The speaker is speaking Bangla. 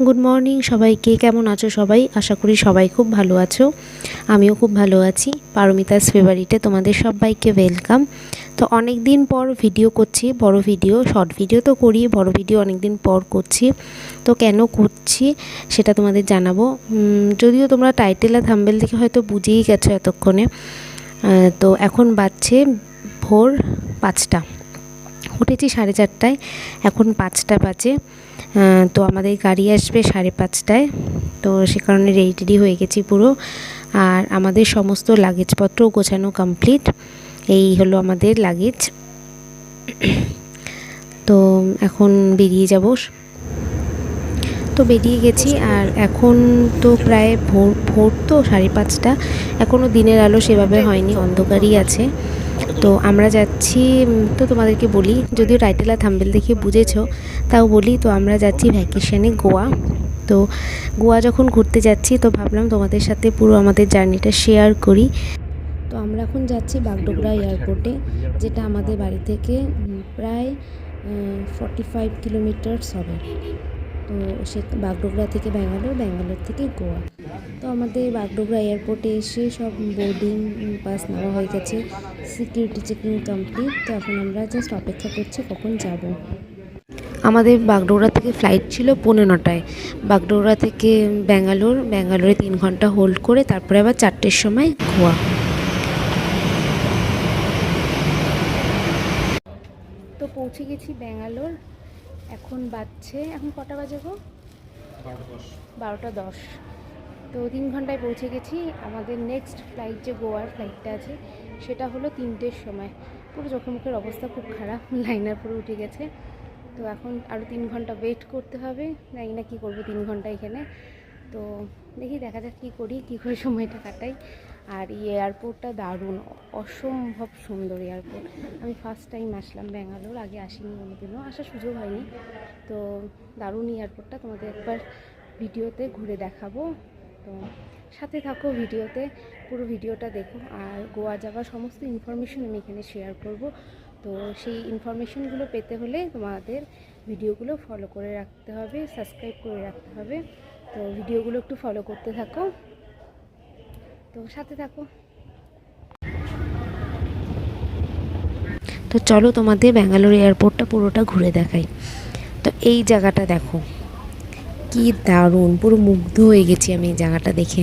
গুড মর্নিং সবাইকে। কেমন আছো সবাই? আশা করি সবাই খুব ভালো আছো। আমিও খুব ভালো আছি। পারমিতাস ফেভারিটে তোমাদের সবাইকে ওয়েলকাম। তো অনেক দিন পর ভিডিও করছি, বড় ভিডিও। শর্ট ভিডিও তো করি, বড় ভিডিও অনেক দিন পর করছি। তো কেন করছি সেটা তোমাদের জানাবো। যদিও তোমরা টাইটেল আর থাম্বনেল দেখে হয়তো বুঝেই গেছো এতক্ষণে। তো এখন বাজছে ভোর 5টা। উঠেছি 4:30টায়, এখন 5টা বাজে। তো আমাদের গাড়ি আসবে 5:30টায়। তো সে কারণে রেডি হয়ে গেছি পুরো। আর আমাদের সমস্ত লাগেজপত্র গোছানো কমপ্লিট। এই হলো আমাদের লাগেজ। তো এখন বেরিয়ে যাব। তো বেরিয়ে গেছি। আর এখন তো প্রায় ভোর তো 5:30। এখনও দিনের আলো সেভাবে হয়নি, অন্ধকারই আছে। তো আমরা যাচ্ছি, তো তোমাদেরকে বলি, যদিও টাইটেল আর থাম্বনেল দেখে বুঝেছো, তাও বলি। তো আমরা যাচ্ছি ভ্যাকেশনে গোয়া। তো গোয়া যখন ঘুরতে যাচ্ছি তো ভাবলাম তোমাদের সাথে পুরো আমাদের জার্নিটা শেয়ার করি। তো আমরা এখন যাচ্ছি বাগডোগরা এয়ারপোর্টে, যেটা আমাদের বাড়ি থেকে প্রায় 45 কিলোমিটারস হবে। তো সে বাগডোগরা থেকে ব্যাঙ্গালোর, ব্যাঙ্গালোর থেকে গোয়া। তো আমাদের বাগডোগরা এয়ারপোর্টে এসে সব বোর্ডিং পাস নেওয়া হয়ে গেছে, সিকিউরিটি চেকিং কমপ্লিট। তো এখন আমরা জাস্ট অপেক্ষা করছি কখন যাব। আমাদের বাগডোগরা থেকে ফ্লাইট ছিল 9:15টায়। বাগডোগরা থেকে ব্যাঙ্গালোরে 3 ঘন্টা হোল্ড করে তারপরে আবার 4টের সময় গোয়া। তো পৌঁছে গেছি ব্যাঙ্গালোর। এখন কটা বাজে গো? 12:10। তো 3 ঘন্টায় পৌঁছে গেছি। আমাদের নেক্সট ফ্লাইট, যে গোয়ার ফ্লাইটটা আছে, সেটা হলো 3টের সময়। পুরো চোখে মুখের অবস্থা খুব খারাপ, লাইনার পুরো উঠে গেছে। তো এখন আরও 3 ঘন্টা ওয়েট করতে হবে। জানি না কী করবো 3 ঘন্টা এখানে। তো দেখা যাক কী করে সময়টা কাটাই। আর এই এয়ারপোর্টটা দারুণ, অসম্ভব সুন্দর এয়ারপোর্ট। আমি ফার্স্ট টাইম আসলাম ব্যাঙ্গালোর, আগে আসিনি কোনোদিনও, আসার সুযোগ হয়নি। তো দারুণ এয়ারপোর্টটা, তোমাদের একবার ভিডিওতে ঘুরে দেখাবো। তো সাথে থাকো ভিডিওতে, পুরো ভিডিওটা দেখো। আর গোয়া যাওয়ার সমস্ত ইনফরমেশন আমি এখানে শেয়ার করব। তো সেই ইনফরমেশনগুলো পেতে হলে তোমাদের ভিডিওগুলো ফলো করে রাখতে হবে, সাবস্ক্রাইব করে রাখতে হবে। তো ভিডিওগুলো একটু ফলো করতে থাকো, তো সাথে থাকো। তো চলো তোমাদের ব্যাঙ্গালোর এয়ারপোর্টটা পুরোটা ঘুরে দেখাই। তো এই জায়গাটা দেখো, কি দারুণ, পুরো মুগ্ধ হয়ে গেছি আমি এই জায়গাটা দেখে।